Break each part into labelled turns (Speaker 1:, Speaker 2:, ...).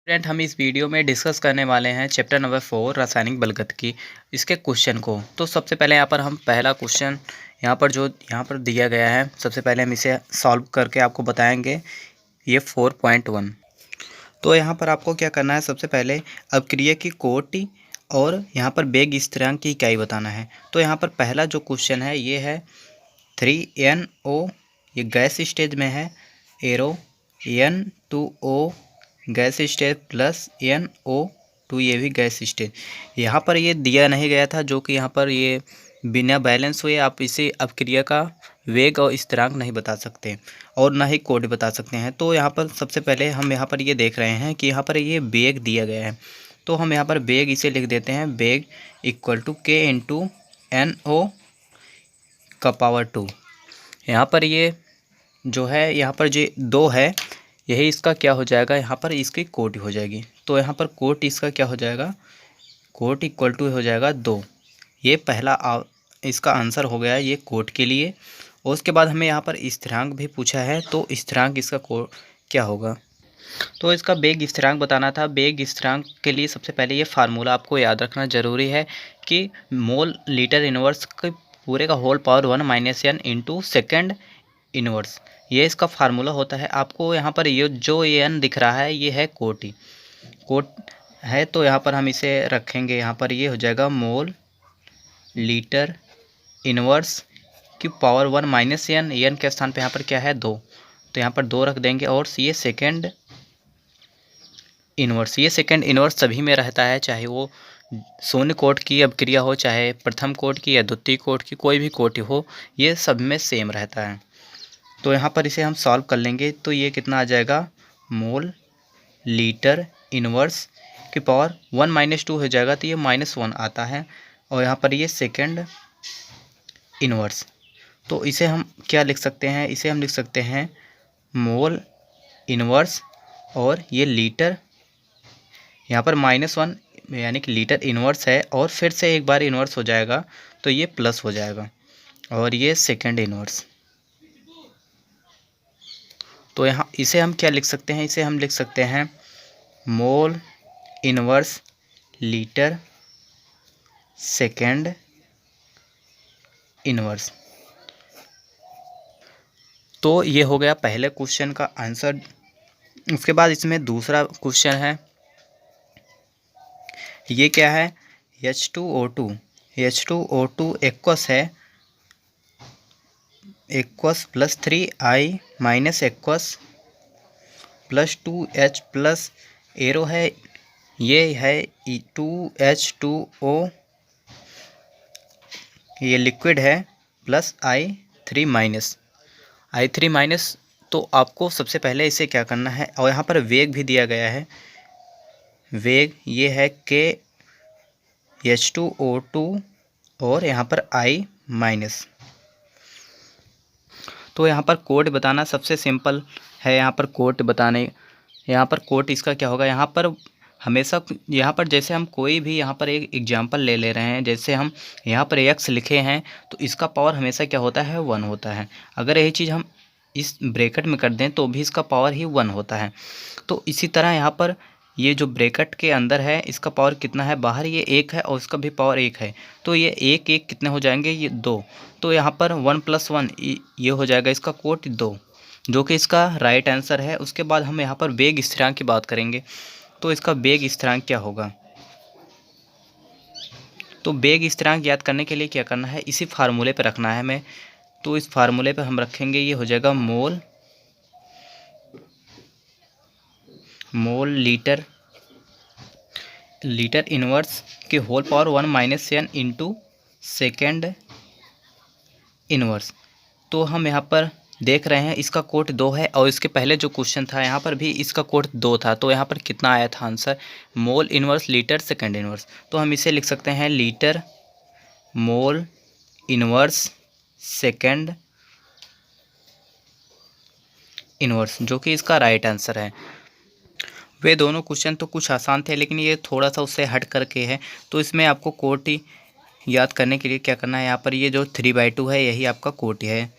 Speaker 1: Student हम इस video में डिस्कस करने वाले हैं चैप्टर नंबर 4 रासायनिक बलगत इसके क्वेश्चन को। तो सबसे पहले यहाँ पर हम पहला क्वेश्चन यहाँ पर दिया गया है, सबसे पहले हम इसे सॉल्व करके आपको बताएंगे। ये 4.1। तो यहाँ पर आपको क्या करना है, सबसे पहले अभिक्रिया की कोटि और यहाँ पर वेग स्थिरांक की इकाई बताना है। तो यहाँ पर पहला जो क्वेश्चन है ये है 3NO, ये गैस स्टेज में है, arrow N2O gas stage plus NO2 ये भी गैस स्टेज। यहाँ पर ये दिया नहीं गया था, जो कि यहाँ पर ये बिना बैलेंस हुए आप इसे अपक्रिया का वेग और स्थिरांक नहीं बता सकते और ना ही कोड बता सकते हैं। तो यहाँ पर सबसे पहले हम यहाँ पर ये देख रहे हैं कि यहाँ पर ये वेग दिया गया है, तो हम यहाँ पर वेग इसे लिख देते हैं, वेग equal to K into NO का पावर 2। यहाँ पर ये जो है, यहाँ पर जो 2 है, यही इसका क्या हो जाएगा, यहाँ पर इसकी कोटि हो जाएगी। तो यहाँ पर कोट इसका क्या हो जाएगा, कोट इक्वल टू हो जाएगा 2। ये पहला इसका आंसर हो गया ये कोट के लिए। और उसके बाद हमें यहाँ पर स्थिरांक भी पूछा है, तो स्थिरांक इसका क्या होगा। तो इसका वेग स्थिरांक बताना था। वेग स्थिरांक के लिए सबसे पहले ये फार्मूला आपको याद रखना जरूरी है कि मोल लीटर इनवर्स के पूरे का whole power 1 minus n into second inverse, ये इसका फार्मूला होता है। आपको यहाँ पर ये जो n दिख रहा है ये है कोटि, कोट है, तो यहाँ पर हम इसे रखेंगे। यहाँ पर ये हो जाएगा मोल लीटर इनवर्स की पावर 1 माइनस n के स्थान पे यहाँ पर क्या है 2, तो यहाँ पर 2 रख देंगे। और ये सेकेंड इनवर्स, ये सेकेंड इनवर्स सभी में रहता है, चाहे वो शून्य कोट की अभिक्रिया हो, चाहे प्रथम कोट की या द्वितीय कोट की, कोई भी कोटि हो, ये सब में सेम रहता है। तो यहाँ पर इसे हम सॉल्व कर लेंगे, तो ये कितना आ जाएगा, मोल लीटर इनवर्स की पावर 1 माइनस 2 हो जाएगा, तो ये -1 आता है। और यहाँ पर ये सेकेंड इनवर्स, तो इसे हम क्या लिख सकते हैं, इसे हम लिख सकते हैं मोल इनवर्स और ये लीटर, यहाँ पर -1 यानी कि लीटर इनवर्स है, और फिर से एक बार इनवर्स हो जाएगा तो ये प्लस हो जाएगा, और ये सेकेंड इनवर्स। तो यहाँ इसे हम क्या लिख सकते हैं, इसे हम लिख सकते हैं mole inverse litre second inverse. तो ये हो गया पहले क्वेश्चन का आंसर। उसके बाद इसमें दूसरा क्वेश्चन है, ये क्या है, H2O2, H2O2 एक्वस है, aqueous plus 3I minus aqueous plus 2H plus arrow है, ये है 2H2O, ये लिक्विड है, प्लस I3 माइनस। तो आपको सबसे पहले इसे क्या करना है, और यहाँ पर वेग भी दिया गया है, वेग ये है K H2O2 और यहाँ पर I-। तो यहाँ पर कोड बताना सबसे सिंपल है, यहाँ पर कोड बताने, यहाँ पर कोड इसका क्या होगा, यहाँ पर हमेशा, यहाँ पर जैसे हम कोई भी यहाँ पर एक एग्जांपल ले रहे हैं, जैसे हम यहाँ पर x लिखे हैं, तो इसका पावर हमेशा क्या होता है, 1 होता है। अगर यही चीज़ हम इस ब्रैकेट में कर दें तो भी इसका पावर ही 1 होता है। तो इसी तरह यहाँ पर ये जो ब्रैकेट के अंदर है इसका पावर कितना है, बाहर ये 1 है और इसका भी पावर 1 है, तो ये 1 1 कितने हो जाएंगे, ये 2। तो यहाँ पर 1 + 1 ये हो जाएगा इसका कोट 2, जो कि इसका राइट आंसर है। उसके बाद हम यहाँ पर वेग स्थिरांक की बात करेंगे, तो इसका वेग स्थिरांक क्या होगा। तो वेग स्थिरांक याद करने के लिए क्या करना है, इसी फार्मूले पर रखना है हमें। तो इस फार्मूले पर हम रखेंगे, ये हो जाएगा मोल लीटर इनवर्स के whole power 1 minus n into second inverse. तो हम यहाँ पर देख रहे हैं इसका कोट 2 है, और इसके पहले जो क्वेश्चन था यहाँ पर भी इसका कोट 2 था, तो यहाँ पर कितना आया था answer, mole inverse litre second inverse. तो हम इसे लिख सकते हैं litre mole inverse second inverse, जो कि इसका राइट आंसर है। वे दोनों क्वेश्चन तो कुछ आसान थे, लेकिन ये थोड़ा सा उससे हट करके है, तो इसमें आपको कोटि याद करने के लिए क्या करना है, यहाँ पर ये जो 3/2 है यही आपका कोटि है।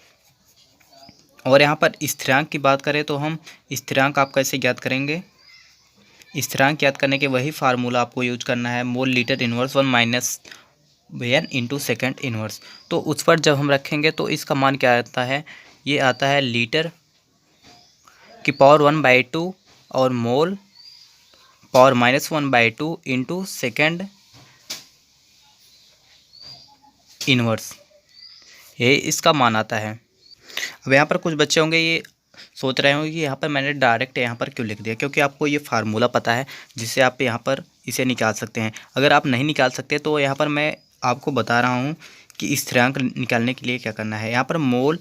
Speaker 1: और यहाँ पर स्थिरांक की बात करें तो हम स्थिरांक आप कैसे ज्ञात करेंगे, स्थिरांक याद करने के वही फार्मूला आपको यूज करना है, मोल litre inverse 1 minus n into second inverse. तो उस पर जब हम रखेंगे तो इसका मान क्या आता है, ये आता है लीटर की पावर 1/2 और मोल पावर -1/2 इंटू सेकेंड इनवर्स, ये इसका मान आता है। अब यहाँ पर कुछ बच्चे होंगे ये सोच रहे होंगे कि यहाँ पर मैंने डायरेक्ट यहाँ पर क्यों लिख दिया, क्योंकि आपको ये फार्मूला पता है जिससे आप यहाँ पर इसे निकाल सकते हैं। अगर आप नहीं निकाल सकते तो यहाँ पर मैं आपको बता रहा हूँ कि स्थिरांक निकालने के लिए क्या करना है। यहाँ पर मोल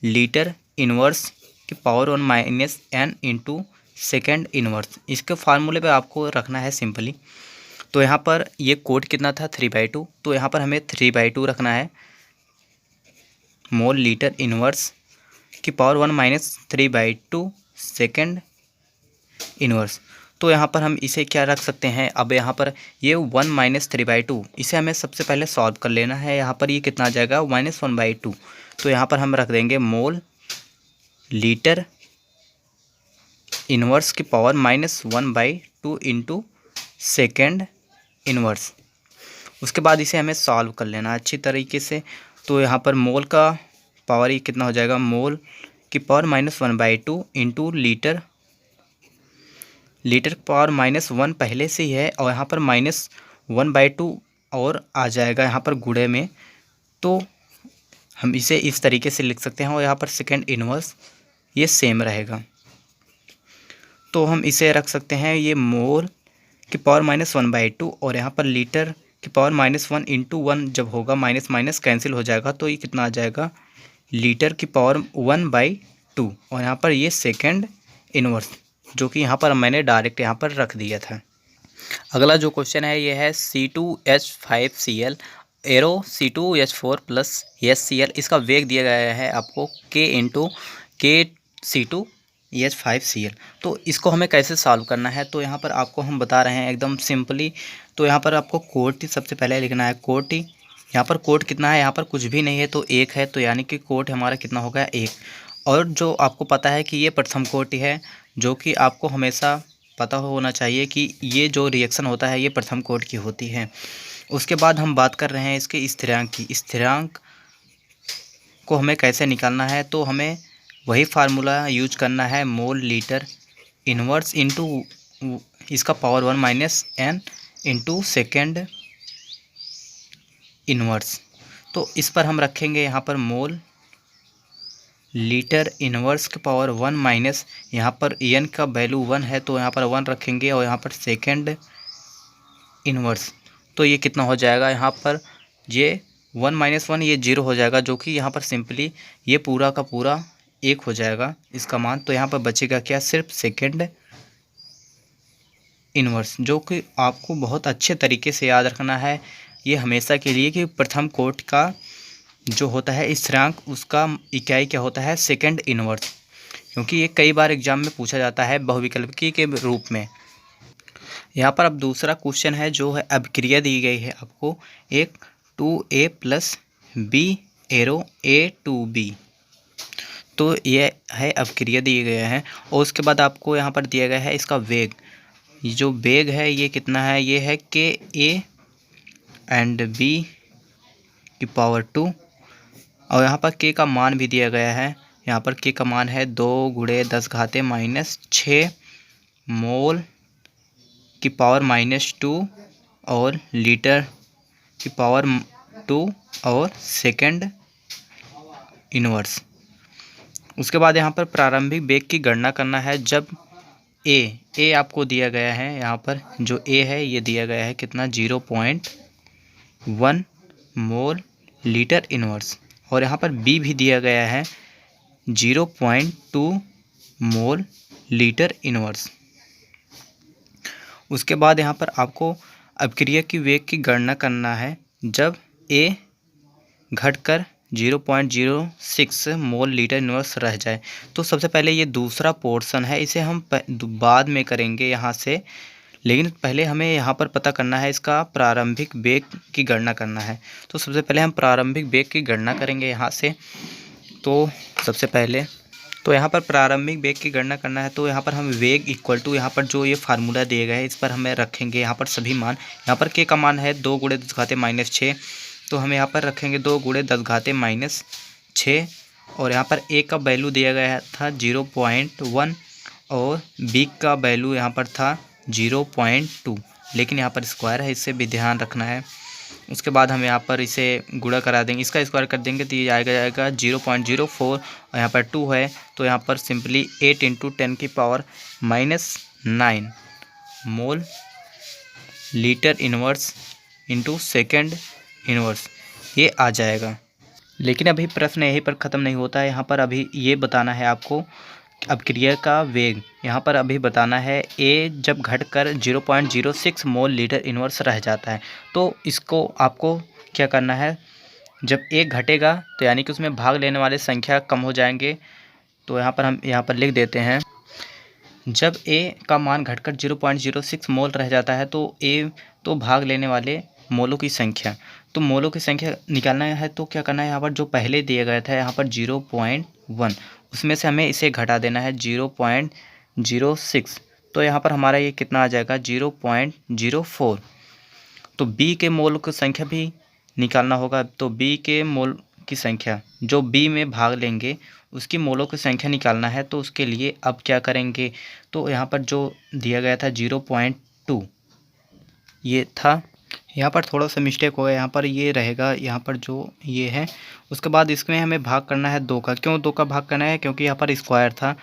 Speaker 1: लीटर इनवर्स की power 1 minus n into second inverse, इसके फार्मूले पे आपको रखना है सिंपली। तो यहाँ पर ये कोड कितना था 3/2, तो यहाँ पर हमें 3/2 रखना है। मोल लीटर इनवर्स की पावर 1 माइनस 3/2 सेकेंड इनवर्स, तो यहाँ पर हम इसे क्या रख सकते हैं। अब यहाँ पर ये 1 माइनस 3/2 इसे हमें सबसे पहले सॉल्व कर लेना है। यहाँ पर ये कितना आ जाएगा -1/2, तो यहाँ पर हम रख देंगे मोल लीटर इनवर्स की पावर -1/2 इंटू सेकेंड इनवर्स। उसके बाद इसे हमें सॉल्व कर लेना अच्छी तरीके से। तो यहाँ पर मोल का पावर ये कितना हो जाएगा, मोल की पावर -1/2 इंटू लीटर पावर -1 पहले से ही है और यहाँ पर -1/2 और आ जाएगा यहाँ पर गुणे में, तो हम इसे इस तरीके से लिख सकते हैं। और यहाँ पर सेकेंड इनवर्स ये सेम रहेगा, तो हम इसे रख सकते हैं ये मोल की पावर -1/2 और यहाँ पर लीटर की पावर -1 इंटू 1 जब होगा माइनस माइनस कैंसिल हो जाएगा, तो ये कितना आ जाएगा लीटर की पावर 1/2 और यहाँ पर ये सेकेंड इनवर्स, जो कि यहाँ पर मैंने डायरेक्ट यहाँ पर रख दिया था। अगला जो क्वेश्चन है ये है C2H5Cl arrow C2H4 plus HCl, इसका वेग दिया गया है आपको K इंटू C2H5Cl। तो इसको हमें कैसे सॉल्व करना है, तो यहाँ पर आपको हम बता रहे हैं एकदम सिंपली। तो यहाँ पर आपको कोट सबसे पहले लिखना है, कोट यहाँ पर कोट कितना है, यहाँ पर कुछ भी नहीं है तो 1 है, तो यानी कि कोट हमारा कितना होगा 1। और जो आपको पता है कि ये प्रथम कोटि है, जो कि आपको हमेशा पता होना चाहिए कि ये जो रिएक्शन होता है ये प्रथम कोटि की होती है। उसके बाद हम बात कर रहे हैं इसके स्थिरांक की। स्थिरांक को हमें कैसे निकालना है, तो हमें वही फार्मूला यूज करना है, मोल लीटर इनवर्स इंटू इसका power 1 minus n into second inverse. तो इस पर हम रखेंगे यहाँ पर मोल लीटर इनवर्स के पावर 1 माइनस, यहाँ पर n का वैल्यू 1 है तो यहाँ पर 1 रखेंगे और यहाँ पर सेकेंड इनवर्स, तो ये कितना हो जाएगा, यहाँ पर ये 1 माइनस 1 ये 0 हो जाएगा, जो कि यहाँ पर सिंपली ये पूरा का पूरा 1 हो जाएगा इसका मान। तो यहाँ पर बचेगा क्या, सिर्फ सेकेंड इनवर्स, जो कि आपको बहुत अच्छे तरीके से याद रखना है ये हमेशा के लिए कि प्रथम कोटि का जो होता है स्थिरांक उसका इकाई क्या होता है, सेकेंड इनवर्स, क्योंकि ये कई बार एग्जाम में पूछा जाता है बहुविकल्पी के रूप में। यहाँ पर अब दूसरा क्वेश्चन है जो है अभिक्रिया दी गई है आपको, एक 2A plus B arrow A2B, तो ये है अभिक्रिया दिए गए हैं। और उसके बाद आपको यहाँ पर दिया गया है इसका वेग, ये जो वेग है ये कितना है, ये है KA एंड B की पावर 2 और यहाँ पर K का मान भी दिया गया है। यहाँ पर K का मान है 2 × 10 - 6 मोल की पावर -2 और लीटर की पावर 2 और सेकेंड इनवर्स। उसके बाद यहाँ पर प्रारंभिक वेग की गणना करना है जब A आपको दिया गया है, यहाँ पर जो A है ये दिया गया है कितना 0.1 मोल लीटर इनवर्स और यहाँ पर B भी दिया गया है 0.2 मोल लीटर इनवर्स। उसके बाद यहाँ पर आपको अभिक्रिया की वेग की गणना करना है जब A घटकर 0.06 मोल लीटर इनवर्स रह जाए। तो सबसे पहले ये दूसरा पोर्शन है, इसे हम बाद में करेंगे यहाँ से, लेकिन पहले हमें यहाँ पर पता करना है इसका प्रारंभिक वेग की गणना करना है। तो सबसे पहले हम प्रारंभिक वेग की गणना करेंगे यहाँ से। तो सबसे पहले तो यहाँ पर प्रारंभिक वेग की गणना करना है, तो यहाँ पर हम वेग इक्वल टू यहाँ पर जो ये फार्मूला दिए गए हैं इस पर हमें रखेंगे यहाँ पर सभी मान। यहाँ पर के का मान है 2 × 10⁻⁶, तो हम यहाँ पर रखेंगे 2 × 10⁻⁶। और यहाँ पर ए का वैल्यू दिया गया था 0.1 और बी का वैल्यू यहाँ पर था 0.2, लेकिन यहाँ पर स्क्वायर है, इससे भी ध्यान रखना है। उसके बाद हम यहाँ पर इसे गुणा करा देंगे, इसका स्क्वायर कर देंगे तो ये जाएगा 0.04 और यहाँ पर 2 है तो यहाँ पर सिंपली 8 × 10⁻⁹ मोल litre inverse into second inverse ये आ जाएगा। लेकिन अभी प्रश्न यहीं पर ख़त्म नहीं होता है, यहाँ पर अभी ये बताना है आपको अपक्रिया का वेग। यहाँ पर अभी बताना है ए जब घटकर 0.06 मोल लीटर इनवर्स रह जाता है, तो इसको आपको क्या करना है, जब ए घटेगा तो यानी कि उसमें भाग लेने वाले संख्या कम हो जाएंगे। तो यहाँ पर हम लिख देते हैं, जब ए का मान घटकर 0.06 मोल रह जाता है तो भाग लेने वाले मोलों की संख्या, तो मोलों की संख्या निकालना है। तो क्या करना है, यहाँ पर जो पहले दिया गया था यहाँ पर 0.1 उसमें से हमें इसे घटा देना है 0.06, तो यहाँ पर हमारा ये कितना आ जाएगा 0.04। तो बी के मोल की संख्या भी निकालना होगा, तो बी के मोल की संख्या जो बी में भाग लेंगे उसकी मोलों की संख्या निकालना है। तो उसके लिए अब क्या करेंगे, तो यहाँ पर जो दिया गया था 0.2 ये था, यहाँ पर थोड़ा सा मिस्टेक हो गया, यहाँ पर ये रहेगा, यहाँ पर जो ये है। उसके बाद इसमें हमें भाग करना है 2 का। क्यों 2 का भाग करना है, क्योंकि यहाँ पर स्क्वायर था,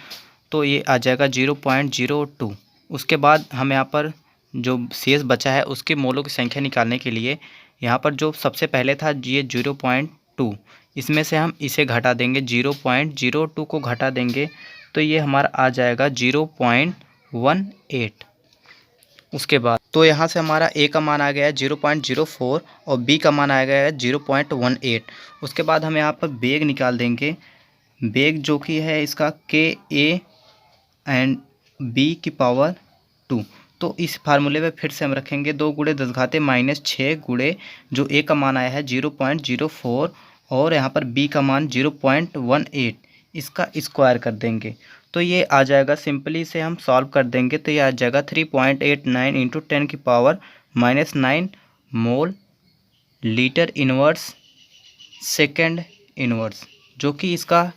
Speaker 1: तो ये आ जाएगा 0.02। उसके बाद हम यहाँ पर जो शेष बचा है उसके मोलों की संख्या निकालने के लिए यहाँ पर जो सबसे पहले था ये 0.2, इसमें से हम इसे घटा देंगे, 0.02 को घटा देंगे तो ये हमारा आ जाएगा 0.18। उसके बाद तो यहाँ से हमारा ए का मान आ गया है 0.04 और बी का मान आ गया है 0.18। उसके बाद हम यहाँ पर वेग निकाल देंगे, वेग जो कि है इसका के ए एंड बी की पावर 2। तो इस फार्मूले में फिर से हम रखेंगे 2 × 10⁻⁶ गुणे जो ए का मान आया है 0.04 और यहाँ पर बी का मान 0.18, इसका स्क्वायर कर देंगे तो ये आ जाएगा। सिंपली इसे हम सॉल्व कर देंगे तो ये आ जाएगा 3.89 × 10⁻⁻⁹ मोल लीटर इनवर्स सेकेंड इनवर्स, जो कि इसका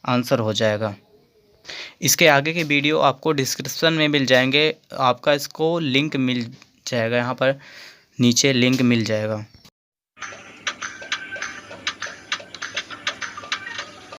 Speaker 1: आंसर हो जाएगा। इसके आगे के वीडियो आपको डिस्क्रिप्शन में मिल जाएंगे, आपका इसको लिंक मिल जाएगा, यहाँ पर नीचे लिंक मिल जाएगा।